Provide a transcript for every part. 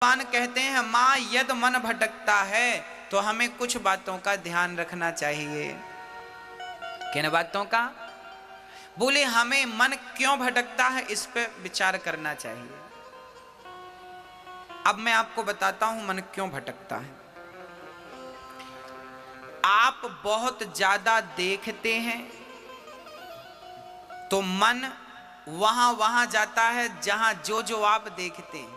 भगवान कहते हैं माँ यद मन भटकता है तो हमें कुछ बातों का ध्यान रखना चाहिए। किन बातों का? बोले हमें मन क्यों भटकता है इस पे विचार करना चाहिए। अब मैं आपको बताता हूं मन क्यों भटकता है। आप बहुत ज्यादा देखते हैं तो मन वहां जाता है जहां जो आप देखते हैं,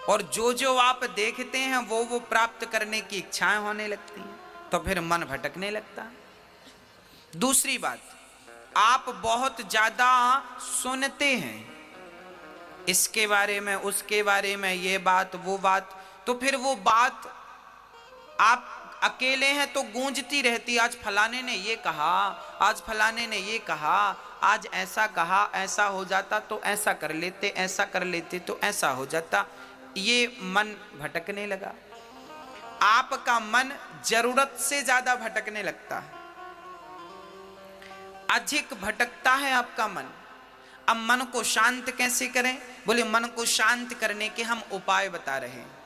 और जो आप देखते हैं वो प्राप्त करने की इच्छाएं होने लगती हैं, तो फिर मन भटकने लगता है। दूसरी बात, आप बहुत ज्यादा सुनते हैं इसके बारे में उसके बारे में, ये बात वो बात, तो फिर वो बात आप अकेले हैं तो गूंजती रहती। आज फलाने ने ये कहा, आज फलाने ने ये कहा, आज ऐसा कहा, ऐसा हो जाता तो ऐसा कर लेते, ऐसा कर लेते तो ऐसा हो जाता। ये मन भटकने लगा। आपका मन जरूरत से ज्यादा भटकने लगता है, अधिक भटकता है आपका मन। अब मन को शांत कैसे करें? बोले मन को शांत करने के हम उपाय बता रहे हैं।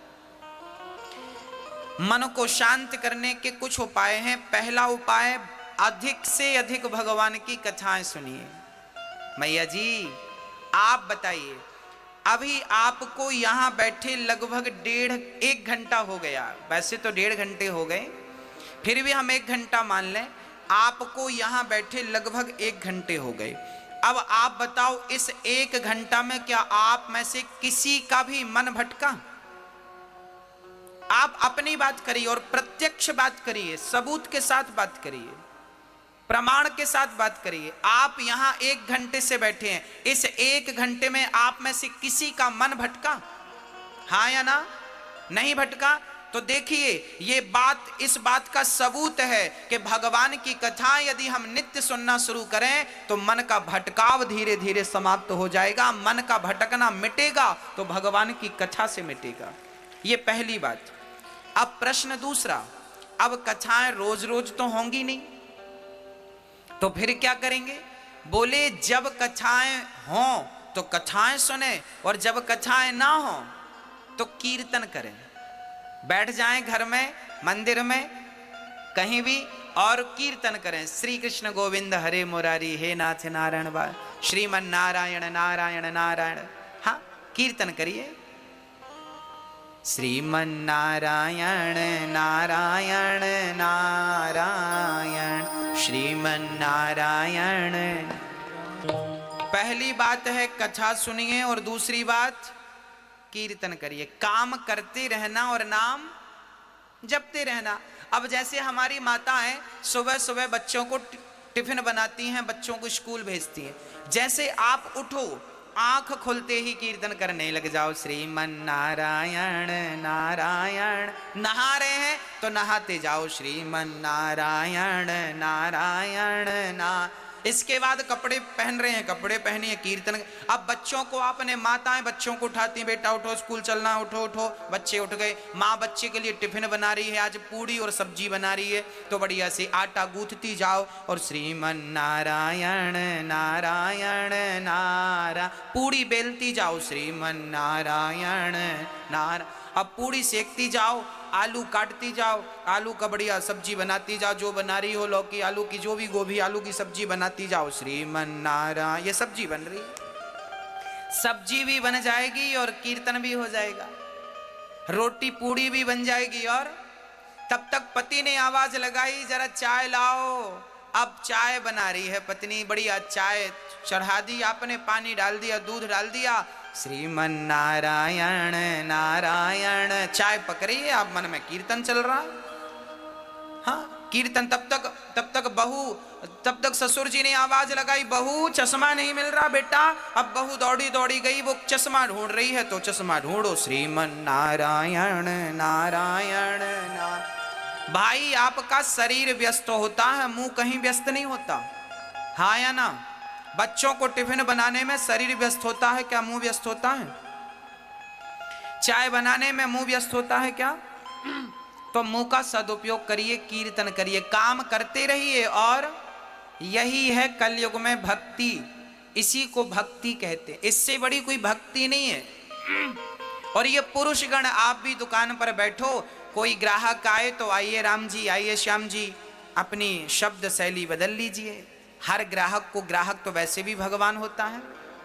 मन को शांत करने के कुछ उपाय हैं। पहला उपाय, अधिक से अधिक भगवान की कथाएं सुनिए। मैया जी आप बताइए, अभी आपको यहां बैठे लगभग 1.5 घंटा हो गया। वैसे तो 1.5 घंटे हो गए, फिर भी हम 1 घंटा मान लें। आपको यहां बैठे लगभग 1 घंटे हो गए। अब आप बताओ, इस 1 घंटा में क्या आप में से किसी का भी मन भटका? आप अपनी बात करिए और प्रत्यक्ष बात करिए, सबूत के साथ बात करिए, प्रमाण के साथ बात करिए। आप यहां 1 घंटे से बैठे हैं, इस 1 घंटे में आप में से किसी का मन भटका? हाँ या ना? नहीं भटका? तो देखिए, ये बात, इस बात का सबूत है कि भगवान की कथा यदि हम नित्य सुनना शुरू करें तो मन का भटकाव धीरे धीरे समाप्त हो जाएगा। मन का भटकना मिटेगा तो भगवान की कथा से मिटेगा। ये पहली बात। अब प्रश्न दूसरा, अब कथाएं रोज रोज तो होंगी नहीं, तो फिर क्या करेंगे? बोले जब कथाएं हों तो कथाएं सुने, और जब कथाएं ना हों तो कीर्तन करें। बैठ जाएं घर में, मंदिर में, कहीं भी, और कीर्तन करें। श्री कृष्ण गोविंद हरे मुरारी, हे नाथ नारायण बा, श्रीमन नारायण नारायण नारायण। हाँ, कीर्तन करिए। श्रीमन नारायण नारायण नारायण, श्रीमन नारायण। पहली बात है कथा सुनिए, और दूसरी बात कीर्तन करिए। काम करते रहना और नाम जपते रहना। अब जैसे हमारी माताएं सुबह सुबह बच्चों को टिफिन बनाती हैं, बच्चों को स्कूल भेजती हैं, जैसे आप उठो, आंख खुलते ही कीर्तन करने लग जाओ, श्रीमन नारायण नारायण। नहा रहे हैं तो नहाते जाओ, श्रीमन नारायण नारायण ना। इसके बाद कपड़े पहन रहे हैं, कपड़े पहनिए, कीर्तन। अब बच्चों को, आपने माताएं बच्चों को उठाती हैं, बेटा उठो स्कूल चलना, उठो उठो। बच्चे उठ गए, माँ बच्चे के लिए टिफिन बना रही है, आज पूड़ी और सब्जी बना रही है, तो बढ़िया से आटा गूंथती जाओ और श्रीमन नारायण नारायण नारा, पूड़ी बेलती जाओ, श्रीमन नारायण नारायण। अब पूड़ी सेकती जाओ, आलू काटती जाओ, आलू का बढ़िया सब्जी बनाती जाओ, जो बना रही हो, लौकी आलू की, जो भी, गोभी आलू की सब्जी बनाती जाओ, श्रीमन नारायण। ये सब्जी बन रही, सब्जी भी बन जाएगी और कीर्तन भी हो जाएगा, रोटी पूड़ी भी बन जाएगी। और तब तक पति ने आवाज लगाई, जरा चाय लाओ। अब चाय बना रही है पत्नी, बढ़िया चाय चढ़ा दी आपने, पानी डाल दिया, दूध डाल दिया, श्रीमन नारायण नारायण। चाय पक रही है, आप मन में कीर्तन चल रहा। हाँ, कीर्तन। तब तक बहू, तब तक ससुर जी ने आवाज लगाई, बहू चश्मा नहीं मिल रहा बेटा। अब बहू दौड़ी दौड़ी गई, वो चश्मा ढूंढ रही है, तो चश्मा ढूंढो, श्रीमन नारायण नारायण नारायण। भाई आपका शरीर व्यस्त होता है, मुंह कहीं व्यस्त नहीं होता। हाँ या ना? बच्चों को टिफिन बनाने में शरीर व्यस्त होता है क्या? मुंह व्यस्त होता है? चाय बनाने में मुंह व्यस्त होता है क्या? तो मुंह का सदुपयोग करिए, कीर्तन करिए, काम करते रहिए। और यही है कलयुग में भक्ति, इसी को भक्ति कहते हैं। इससे बड़ी कोई भक्ति नहीं है। और ये पुरुषगण आप भी दुकान पर बैठो, कोई ग्राहक आए तो आइए राम जी, आइए श्याम जी, अपनी शब्द शैली बदल लीजिए। हर ग्राहक को, ग्राहक तो वैसे भी भगवान होता है,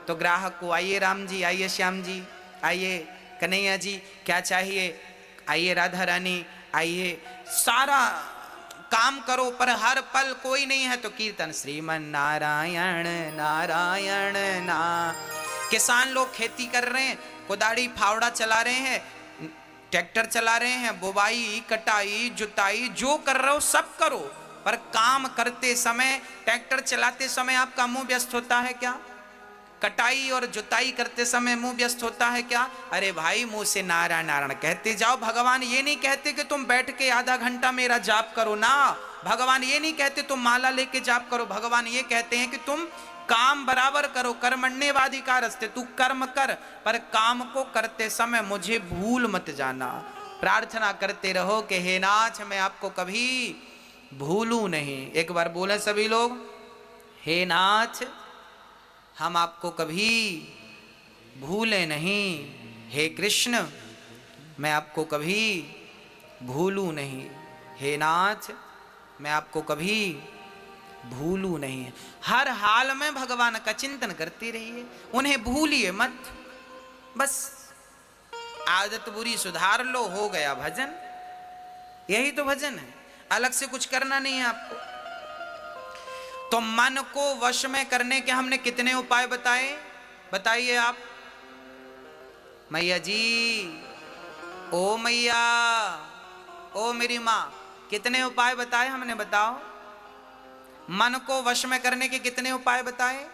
तो ग्राहक को आइए राम जी, आइए श्याम जी, आइए कन्हैया जी, क्या चाहिए, आइए राधा रानी, आइए, सारा काम करो। पर हर पल कोई नहीं है तो कीर्तन श्रीमन नारायण नारायण ना। किसान लोग खेती कर रहे हैं, कुदाड़ी फावड़ा चला रहे हैं, ट्रैक्टर चला रहे हैं, बुवाई कटाई जुताई जो कर रहे हो सब करो, पर काम करते समय, ट्रैक्टर चलाते समय आपका मुंह व्यस्त होता है क्या? कटाई और जुताई करते समय मुंह व्यस्त होता है क्या? अरे भाई मुंह से नारायण नारायण कहते जाओ। भगवान ये नहीं कहते कि तुम बैठ के आधा घंटा मेरा जाप करो ना, भगवान ये नहीं कहते तुम माला लेके जाप करो, भगवान ये कहते हैं कि तुम काम बराबर करो। कर्मण्येवाधिकारस्ते, तू कर्म कर, पर काम को करते समय मुझे भूल मत जाना। प्रार्थना करते रहो कि हे नाथ मैं आपको कभी भूलूं नहीं। एक बार बोले सभी लोग, हे नाथ हम आपको कभी भूले नहीं, हे कृष्ण मैं आपको कभी भूलूं नहीं, हे नाथ मैं आपको कभी भूलूं नहीं। हर हाल में भगवान का चिंतन करते रहिए, उन्हें भूलिए मत। बस आदत बुरी सुधार लो, हो गया भजन। यही तो भजन है, अलग से कुछ करना नहीं है आपको। तो मन को वश में करने के हमने कितने उपाय बताए, बताइए आप। मैया जी, ओ मैया, ओ मेरी माँ, कितने उपाय बताए हमने, बताओ। मन को वश में करने के कितने उपाय बताए,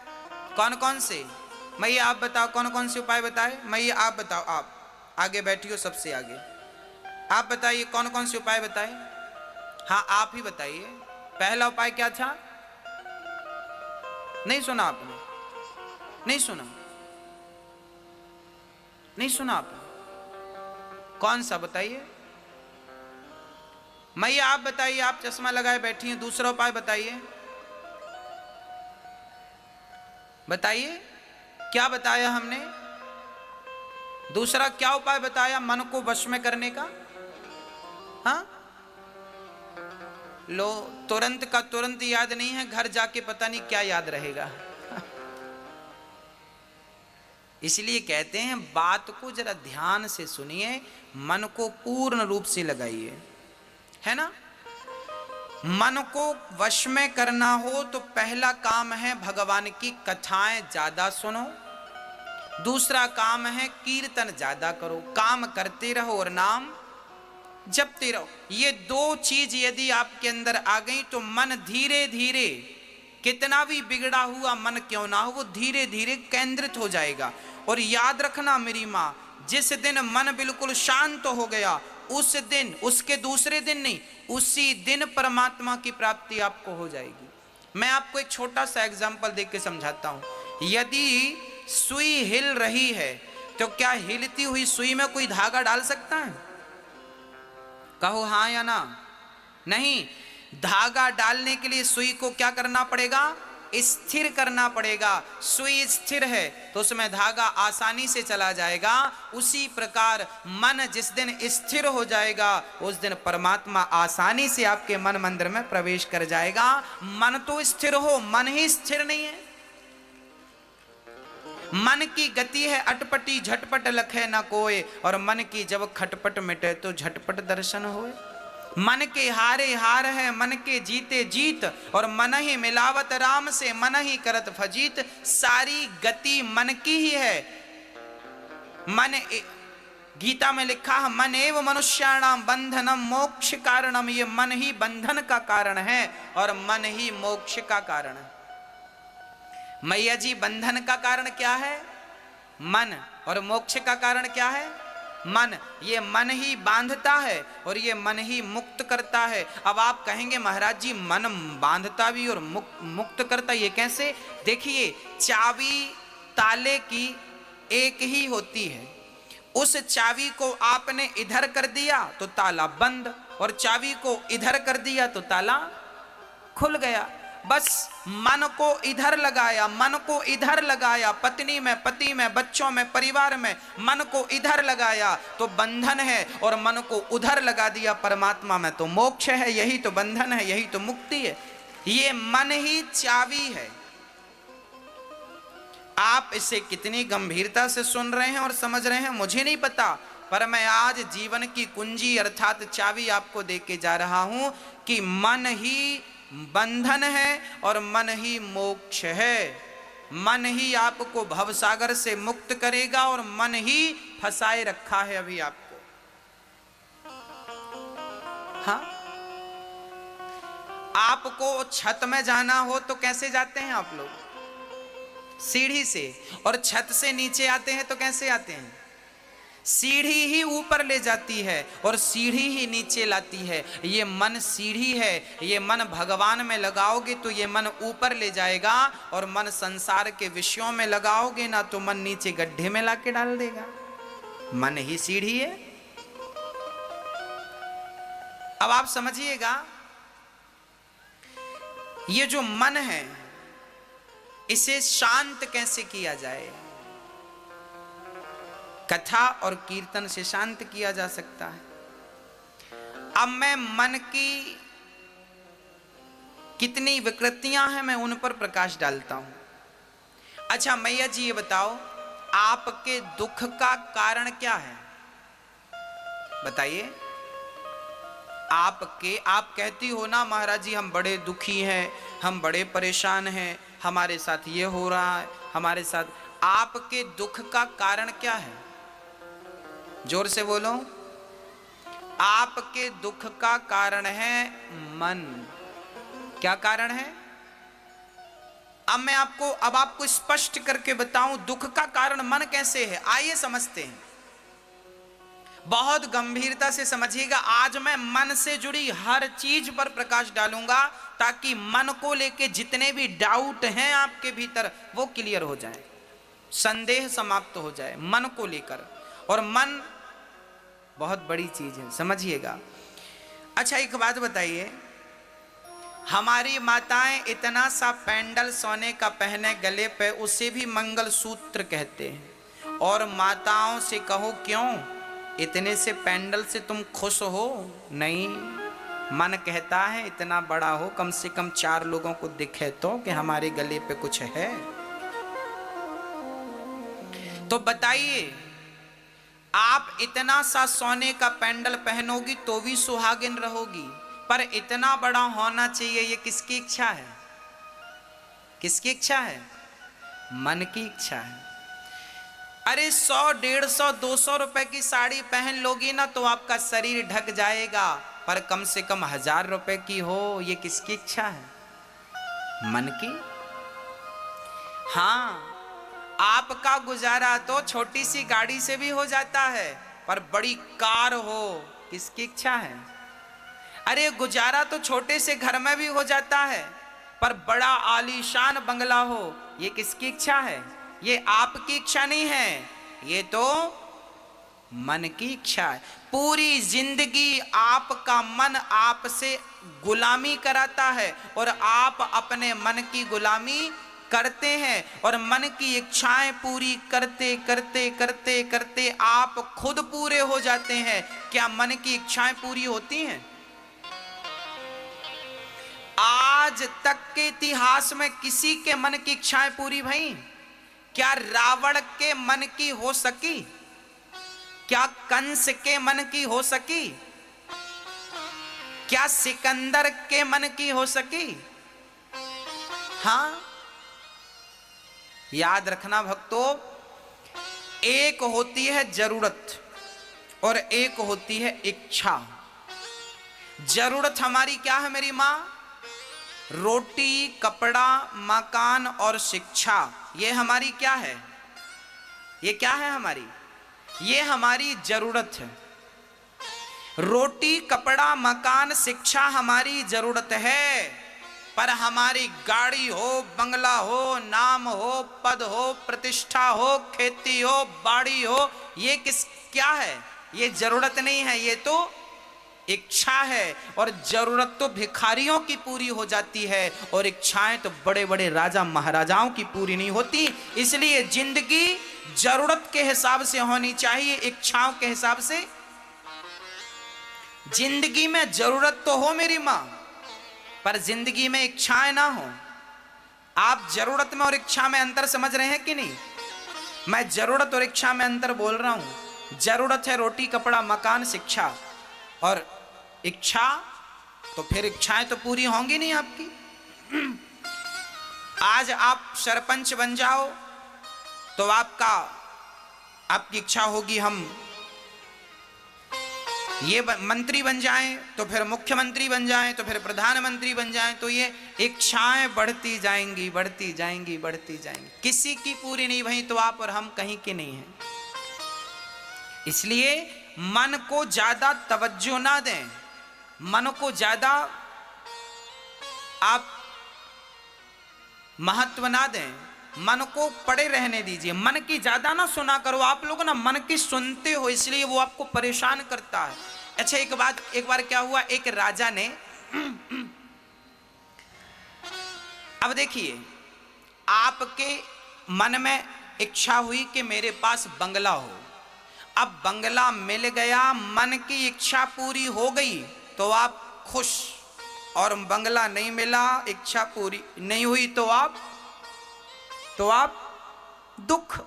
कौन कौन से? मैया आप बताओ कौन कौन से उपाय बताए। मैया आप बताओ, आप आगे बैठियो, सबसे आगे आप बताइए कौन कौन से उपाय बताए। हाँ आप ही बताइए। पहला उपाय क्या था? नहीं सुना आपने? नहीं सुना? नहीं सुना आपने? कौन सा बताइए। मैया आप बताइए, आप चश्मा लगाए बैठी हैं, दूसरा उपाय बताइए, बताइए क्या बताया हमने? दूसरा क्या उपाय बताया मन को वश में करने का? हाँ लो, तुरंत का तुरंत याद नहीं है, घर जाके पता नहीं क्या याद रहेगा। इसलिए कहते हैं बात को जरा ध्यान से सुनिए, मन को पूर्ण रूप से लगाइए, है ना। मन को वश में करना हो तो पहला काम है भगवान की कथाएं ज्यादा सुनो, दूसरा काम है कीर्तन ज्यादा करो, काम करते रहो और नाम जपते रहो। ये दो चीज यदि आपके अंदर आ गई तो मन धीरे धीरे, कितना भी बिगड़ा हुआ मन क्यों ना हो, वो धीरे धीरे केंद्रित हो जाएगा। और याद रखना मेरी माँ, जिस दिन मन बिल्कुल शांत हो गया उस दिन, उसके दूसरे दिन नहीं, उसी दिन परमात्मा की प्राप्ति आपको हो जाएगी। मैं आपको एक छोटा सा एग्जाम्पल देख के समझाता हूं। यदि सुई हिल रही है तो क्या हिलती हुई सुई में कोई धागा डाल सकता है? कहो हाँ या ना। नहीं, धागा डालने के लिए सुई को क्या करना पड़ेगा? स्थिर करना पड़ेगा। सुई स्थिर है तो उसमें धागा आसानी से चला जाएगा। उसी प्रकार मन जिस दिन स्थिर हो जाएगा उस दिन परमात्मा आसानी से आपके मन मंदिर में प्रवेश कर जाएगा। मन तो स्थिर हो, मन ही स्थिर नहीं है। मन की गति है अटपटी, झटपट लखे न कोय, और मन की जब खटपट मिटे तो झटपट दर्शन होए। मन के हारे हार है, मन के जीते जीत, और मन ही मिलावत राम से, मन ही करत फजीत। सारी गति मन की ही है। मन, गीता में लिखा है मन एव मनुष्याणाम बंधनम मोक्ष कारणम। ये मन ही बंधन का कारण है और मन ही मोक्ष का कारण है। मैया जी, बंधन का कारण क्या है? मन। और मोक्ष का कारण क्या है? मन। ये मन ही बांधता है और ये मन ही मुक्त करता है। अब आप कहेंगे महाराज जी मन बांधता भी और मुक्त करता, ये कैसे? देखिए, चाबी ताले की एक ही होती है। उस चाबी को आपने इधर कर दिया तो ताला बंद, और चाबी को इधर कर दिया तो ताला खुल गया। बस मन को इधर लगाया, मन को इधर लगाया, पत्नी में, पति में, बच्चों में, परिवार में, मन को इधर लगाया तो बंधन है, और मन को उधर लगा दिया परमात्मा में तो मोक्ष है। यही तो बंधन है, यही तो मुक्ति है। ये मन ही चाबी है। आप इसे कितनी गंभीरता से सुन रहे हैं और समझ रहे हैं मुझे नहीं पता, पर मैं आज जीवन की कुंजी अर्थात चाबी आपको दे के जा रहा हूं कि मन ही बंधन है और मन ही मोक्ष है। मन ही आपको भवसागर से मुक्त करेगा और मन ही फंसाए रखा है अभी आपको। हाँ, आपको छत में जाना हो तो कैसे जाते हैं आप लोग? सीढ़ी से। और छत से नीचे आते हैं तो कैसे आते हैं? सीढ़ी ही ऊपर ले जाती है और सीढ़ी ही नीचे लाती है। ये मन सीढ़ी है, ये मन भगवान में लगाओगे तो ये मन ऊपर ले जाएगा, और मन संसार के विषयों में लगाओगे ना तो मन नीचे गड्ढे में लाके डाल देगा। मन ही सीढ़ी है। अब आप समझिएगा, ये जो मन है इसे शांत कैसे किया जाए? कथा और कीर्तन से शांत किया जा सकता है। अब मैं मन की कितनी विकृतियां हैं मैं उन पर प्रकाश डालता हूं। अच्छा मैया जी ये बताओ, आपके दुख का कारण क्या है? बताइए। आप कहती हो ना महाराज जी हम बड़े दुखी हैं, हम बड़े परेशान हैं, हमारे साथ ये हो रहा है, हमारे साथ। आपके दुख का कारण क्या है? जोर से बोलो। आपके दुख का कारण है मन। क्या कारण है? अब आपको स्पष्ट करके बताऊं दुख का कारण मन कैसे है। आइए समझते हैं, बहुत गंभीरता से समझिएगा। आज मैं मन से जुड़ी हर चीज पर प्रकाश डालूंगा ताकि मन को लेके जितने भी डाउट हैं आपके भीतर वो क्लियर हो जाए, संदेह समाप्त हो जाए मन को लेकर। और मन बहुत बड़ी चीज है, समझिएगा। अच्छा एक बात बताइए, हमारी माताएं इतना सा पेंडल सोने का पहने गले पे, उसे भी मंगलसूत्र कहते हैं। और माताओं से कहो क्यों इतने से पेंडल से तुम खुश हो? नहीं, मन कहता है इतना बड़ा हो, कम से कम 4 लोगों को दिखे तो कि हमारे गले पे कुछ है। तो बताइए, आप इतना सा सोने का पेंडल पहनोगी तो भी सुहागिन रहोगी, पर इतना बड़ा होना चाहिए, ये किसकी इच्छा है? किसकी इच्छा है? मन की इच्छा है। अरे 100, 150, 200 रुपए की साड़ी पहन लोगी ना तो आपका शरीर ढक जाएगा, पर कम से कम 1000 रुपए की हो, ये किसकी इच्छा है? मन की। हाँ, आपका गुजारा तो छोटी सी गाड़ी से भी हो जाता है, पर बड़ी कार हो, किसकी इच्छा है? अरे गुजारा तो छोटे से घर में भी हो जाता है, पर बड़ा आलीशान बंगला हो, ये किसकी इच्छा है? ये आपकी इच्छा नहीं है, ये तो मन की इच्छा है। पूरी जिंदगी आपका मन आपसे गुलामी कराता है और आप अपने मन की गुलामी करते हैं, और मन की इच्छाएं पूरी करते करते करते करते आप खुद पूरे हो जाते हैं। क्या मन की इच्छाएं पूरी होती हैं? आज तक के इतिहास में किसी के मन की इच्छाएं पूरी भई? क्या रावण के मन की हो सकी? क्या कंस के मन की हो सकी? क्या सिकंदर के मन की हो सकी? हाँ, याद रखना भक्तों, एक होती है जरूरत और एक होती है इच्छा। जरूरत हमारी क्या है मेरी मां? रोटी, कपड़ा, मकान और शिक्षा। ये हमारी क्या है? ये क्या है हमारी? ये हमारी जरूरत है। रोटी, कपड़ा, मकान, शिक्षा हमारी जरूरत है, पर हमारी गाड़ी हो, बंगला हो, नाम हो, पद हो, प्रतिष्ठा हो, खेती हो, बाड़ी हो, ये क्या है? ये जरूरत नहीं है, ये तो इच्छा है और जरूरत तो भिखारियों की पूरी हो जाती है, और इच्छाएं तो बड़े बड़े राजा महाराजाओं की पूरी नहीं होती। इसलिए जिंदगी जरूरत के हिसाब से होनी चाहिए, इच्छाओं के हिसाब से। जिंदगी में जरूरत तो हो मेरी मां, पर जिंदगी में इच्छाएं ना हो। आप जरूरत में और इच्छा में अंतर समझ रहे हैं कि नहीं? मैं जरूरत और इच्छा में अंतर बोल रहा हूं। जरूरत है रोटी कपड़ा मकान शिक्षा, और इच्छा तो फिर इच्छाएं तो पूरी होंगी नहीं आपकी। आज आप सरपंच बन जाओ तो आपकी इच्छा होगी हम ये मंत्री बन जाएं, तो फिर मुख्यमंत्री बन जाएं, तो फिर प्रधानमंत्री बन जाएं, तो ये इच्छाएं बढ़ती जाएंगी बढ़ती जाएंगी बढ़ती जाएंगी, किसी की पूरी नहीं भई तो आप और हम कहीं के नहीं हैं। इसलिए मन को ज्यादा तवज्जो ना दें, मन को ज्यादा आप महत्व ना दें, मन को पड़े रहने दीजिए। मन की ज्यादा ना सुना करो। आप लोग ना मन की सुनते हो, इसलिए वो आपको परेशान करता है। अच्छा, एक बार क्या हुआ, एक राजा ने अब देखिए, आपके मन में इच्छा हुई कि मेरे पास बंगला हो। अब बंगला मिल गया, मन की इच्छा पूरी हो गई तो आप खुश, और बंगला नहीं मिला, इच्छा पूरी नहीं हुई तो आप दुख।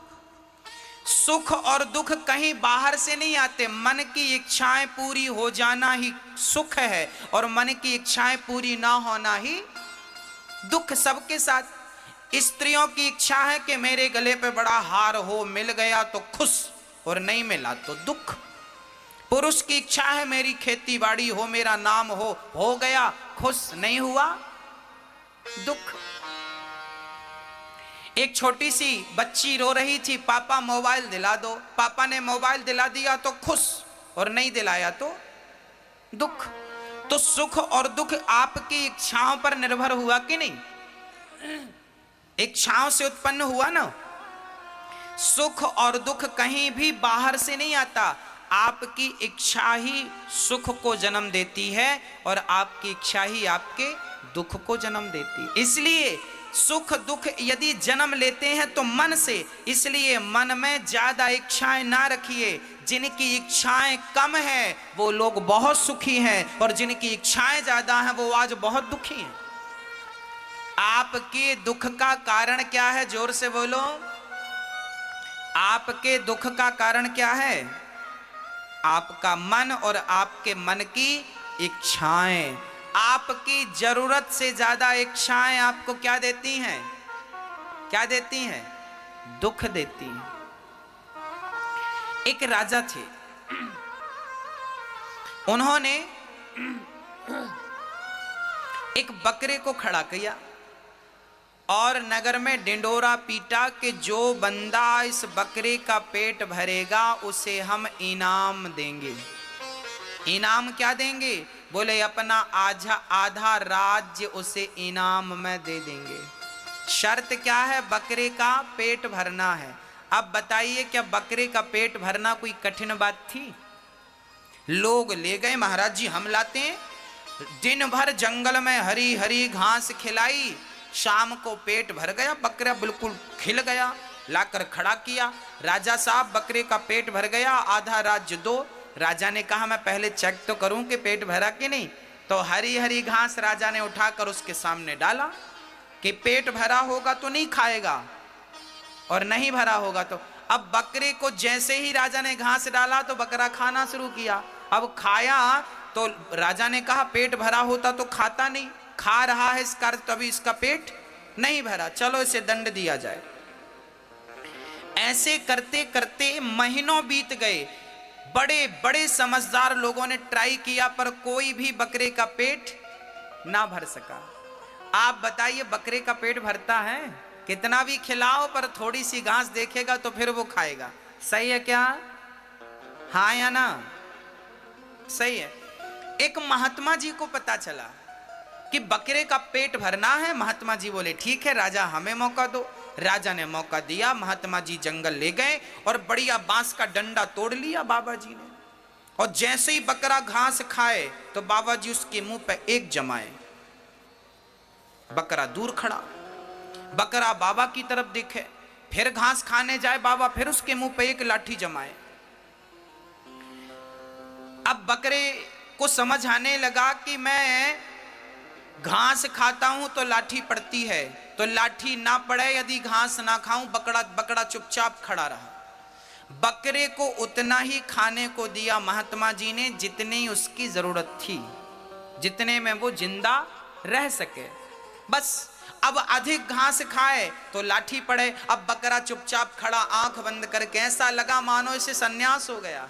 सुख और दुख कहीं बाहर से नहीं आते, मन की इच्छाएं पूरी हो जाना ही सुख है, और मन की इच्छाएं पूरी ना होना ही दुख। सबके साथ स्त्रियों की इच्छा है कि मेरे गले पे बड़ा हार हो, मिल गया तो खुश, और नहीं मिला तो दुख। पुरुष की इच्छा है मेरी खेती बाड़ी हो, मेरा नाम हो गया खुश, नहीं हुआ दुख। एक छोटी सी बच्ची रो रही थी, पापा मोबाइल दिला दो। पापा ने मोबाइल दिला दिया तो खुश, और नहीं दिलाया तो दुख। तो सुख और दुख आपकी इच्छाओं पर निर्भर हुआ कि नहीं? इच्छाओं से उत्पन्न हुआ ना। सुख और दुख कहीं भी बाहर से नहीं आता, आपकी इच्छा ही सुख को जन्म देती है, और आपकी इच्छा ही आपके दुख को जन्म देती है। इसलिए सुख दुख यदि जन्म लेते हैं तो मन से, इसलिए मन में ज्यादा इच्छाएं ना रखिए। जिनकी इच्छाएं कम है वो लोग बहुत सुखी हैं, और जिनकी इच्छाएं ज्यादा हैं वो आज बहुत दुखी हैं। आपके दुख का कारण क्या है? जोर से बोलो। आपके दुख का कारण क्या है? आपका मन और आपके मन की इच्छाएं। आपकी जरूरत से ज्यादा इच्छाएं आपको क्या देती हैं? क्या देती हैं? दुख देती हैं। एक राजा थे, उन्होंने एक बकरे को खड़ा किया और नगर में डिंडोरा पीटा कि जो बंदा इस बकरे का पेट भरेगा उसे हम इनाम देंगे। इनाम क्या देंगे? बोले अपना आधा राज्य उसे इनाम में दे देंगे। शर्त क्या है? बकरे का पेट भरना है। अब बताइए, क्या बकरे का पेट भरना कोई कठिन बात थी? लोग ले गए, महाराज जी हम लाते हैं। दिन भर जंगल में हरी हरी घास खिलाई, शाम को पेट भर गया, बकरा बिल्कुल खिल गया, लाकर खड़ा किया। राजा साहब बकरे का पेट भर गया, आधा राज्य दो। राजा ने कहा मैं पहले चेक तो करूं कि पेट भरा कि नहीं। तो हरी हरी घास राजा ने उठाकर उसके सामने डाला कि पेट भरा होगा तो नहीं खाएगा, और नहीं भरा होगा तो। अब बकरे को जैसे ही राजा ने घास डाला तो बकरा खाना शुरू किया। अब खाया तो राजा ने कहा पेट भरा होता तो खाता नहीं, खा रहा है इसका अर्थ तभी इसका पेट नहीं भरा, चलो इसे दंड दिया जाए। ऐसे करते करते महीनों बीत गए। बड़े बड़े समझदार लोगों ने ट्राई किया पर कोई भी बकरे का पेट ना भर सका। आप बताइए बकरे का पेट भरता है? कितना भी खिलाओ पर थोड़ी सी घास देखेगा तो फिर वो खाएगा। सही है क्या? हाँ या ना? सही है। एक महात्मा जी को पता चला कि बकरे का पेट भरना है। महात्मा जी बोले ठीक है राजा हमें मौका दो। राजा ने मौका दिया। महात्मा जी जंगल ले गए और बढ़िया बांस का डंडा तोड़ लिया बाबा जी ने, और जैसे ही बकरा घास खाए तो बाबा जी उसके मुंह पे एक जमाए। बकरा दूर खड़ा, बकरा बाबा की तरफ देखे, फिर घास खाने जाए बाबा, फिर उसके मुंह पे एक लाठी जमाए। अब बकरे को समझ आने लगा कि मैं घास खाता हूं तो लाठी पड़ती है, तो लाठी ना पड़े यदि घास ना खाऊं। बकरा चुपचाप खड़ा रहा। बकरे को उतना ही खाने को दिया महात्मा जी ने जितनी उसकी जरूरत थी, जितने में वो जिंदा रह सके, बस। अब अधिक घास खाए तो लाठी पड़े। अब बकरा चुपचाप खड़ा, आंख बंद करके, ऐसा लगा मानो इसे संन्यास हो गया।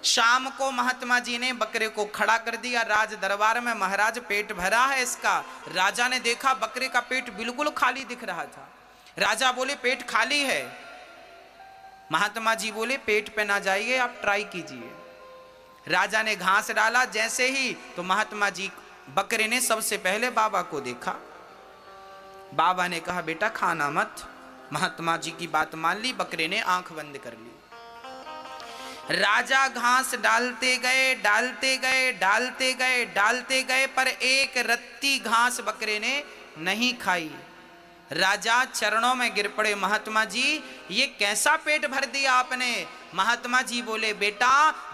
शाम को महात्मा जी ने बकरे को खड़ा कर दिया राज दरबार में। महाराज पेट भरा है इसका। राजा ने देखा बकरे का पेट बिल्कुल खाली दिख रहा था। राजा बोले पेट खाली है। महात्मा जी बोले पेट पे ना जाइए, आप ट्राई कीजिए। राजा ने घास डाला जैसे ही, तो महात्मा जी, बकरे ने सबसे पहले बाबा को देखा। बाबा ने कहा बेटा खाना मत। महात्मा जी की बात मान ली, बकरे ने आंख बंद कर ली। राजा घास डालते गए, डालते गए, डालते गए, डालते गए, पर एक रत्ती घास बकरे ने नहीं खाई। राजा चरणों में गिर पड़े, महात्मा जी ये कैसा पेट भर दिया आपने। महात्मा जी बोले बेटा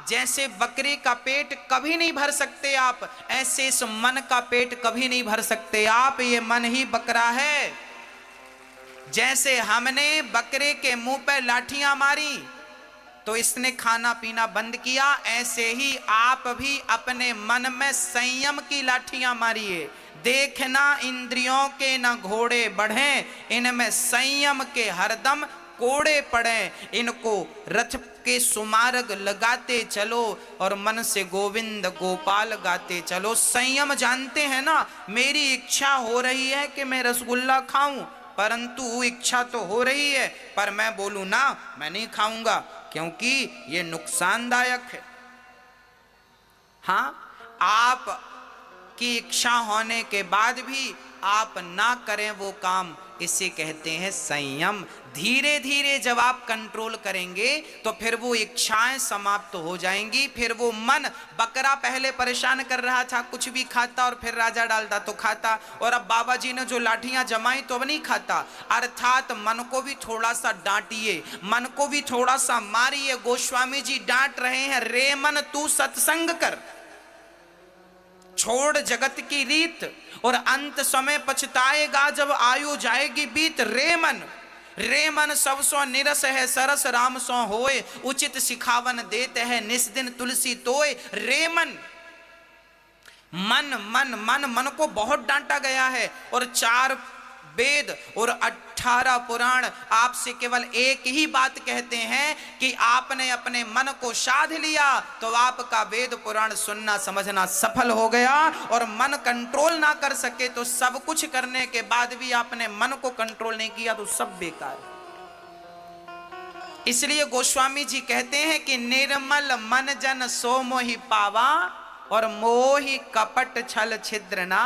जैसे बकरे का पेट कभी नहीं भर सकते आप, ऐसे इस मन का पेट कभी नहीं भर सकते आप। ये मन ही बकरा है। जैसे हमने बकरे के मुंह पे लाठियां मारी तो इसने खाना पीना बंद किया, ऐसे ही आप भी अपने मन में संयम की लाठियां मारिए। देखना इंद्रियों के न घोड़े बढ़े, इनमें संयम के हरदम कोड़े पड़े। इनको रथ के सुमार्ग लगाते चलो और मन से गोविंद गोपाल गाते चलो। संयम जानते हैं ना, मेरी इच्छा हो रही है कि मैं रसगुल्ला खाऊं, परंतु इच्छा तो हो रही है, पर मैं बोलूं ना मैं नहीं खाऊंगा क्योंकि ये नुकसानदायक है। हाँ, आप की इच्छा होने के बाद भी आप ना करें वो काम, इसे कहते हैं संयम। धीरे धीरे जब आप कंट्रोल करेंगे तो फिर वो इच्छाएं समाप्त हो जाएंगी। फिर वो मन, बकरा पहले परेशान कर रहा था, कुछ भी खाता और फिर राजा डालता तो खाता, और अब बाबा जी ने जो लाठियां जमाई तो अब नहीं खाता। अर्थात मन को भी थोड़ा सा डांटिए, मन को भी थोड़ा सा मारिए। गोस्वामी जी डांट रहे हैं, रे मन तू सत्संग कर, छोड़ जगत की रीत, और अंत समय पछताएगा जब आयु जाएगी बीत। रे मन सब सो निरस है, सरस राम सो होए, उचित सिखावन देते हैं निस दिन तुलसी तोय। रे मन मन को बहुत डांटा गया है, और 4 वेद और 18 पुराण आपसे केवल एक ही बात कहते हैं कि आपने अपने मन को साध लिया तो आपका वेद पुराण सुनना समझना सफल हो गया। और मन कंट्रोल ना कर सके तो सब कुछ करने के बाद भी आपने मन को कंट्रोल नहीं किया तो सब बेकार। इसलिए गोस्वामी जी कहते हैं कि निर्मल मन जन सो मोहि पावा, और मोहि कपट छल छिद्र ना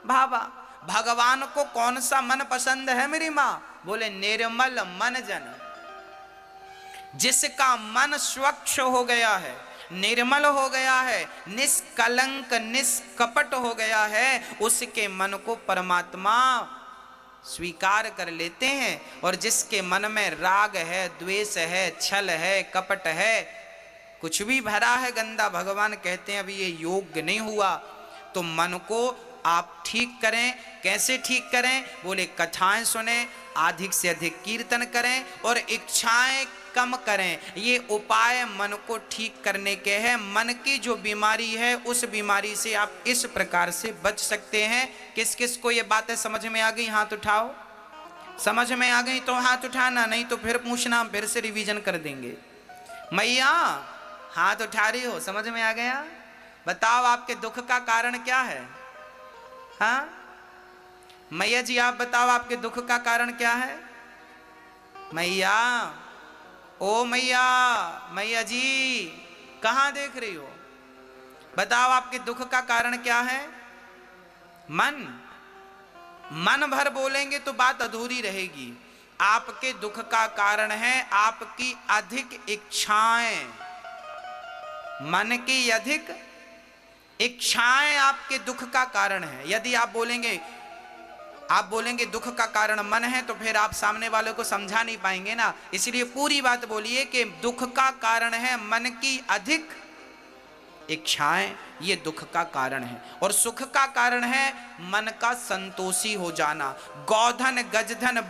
भावा। भगवान को कौन सा मन पसंद है मेरी मां? बोले निर्मल मन जन, जिसका मन स्वच्छ हो गया है, निर्मल हो गया है, निष्कलंक निष्कपट हो गया है, उसके मन को परमात्मा स्वीकार कर लेते हैं। और जिसके मन में राग है, द्वेष है, छल है, कपट है, कुछ भी भरा है गंदा, भगवान कहते हैं अभी ये योग्य नहीं हुआ। तो मन को आप ठीक करें। कैसे ठीक करें? बोले कथाएं सुने, अधिक से अधिक कीर्तन करें और इच्छाएं कम करें। ये उपाय मन को ठीक करने के हैं। मन की जो बीमारी है उस बीमारी से आप इस प्रकार से बच सकते हैं। किस किस को ये बातें समझ में आ गई? हाथ उठाओ। समझ में आ गई तो हाथ उठाना, नहीं तो फिर पूछना, फिर से रिवीजन कर देंगे। मैया हाथ उठा रही हो, समझ में आ गया? बताओ आपके दुख का कारण क्या है? हाँ मैया जी आप बताओ आपके दुख का कारण क्या है? मैया, ओ मैया, मैया जी कहां देख रही हो? बताओ आपके दुख का कारण क्या है? मन भर बोलेंगे तो बात अधूरी रहेगी। आपके दुख का कारण है आपकी अधिक इच्छाएं। मन की अधिक इच्छाएं आपके दुख का कारण है। यदि आप बोलेंगे दुख का कारण मन है, तो फिर आप सामने वालों को समझा नहीं पाएंगे ना। इसलिए पूरी बात बोलिए कि दुख का कारण है मन की अधिक इच्छाएं, ये दुख का कारण है। और सुख का कारण है मन का संतोषी हो जाना। गौधन, गजधन,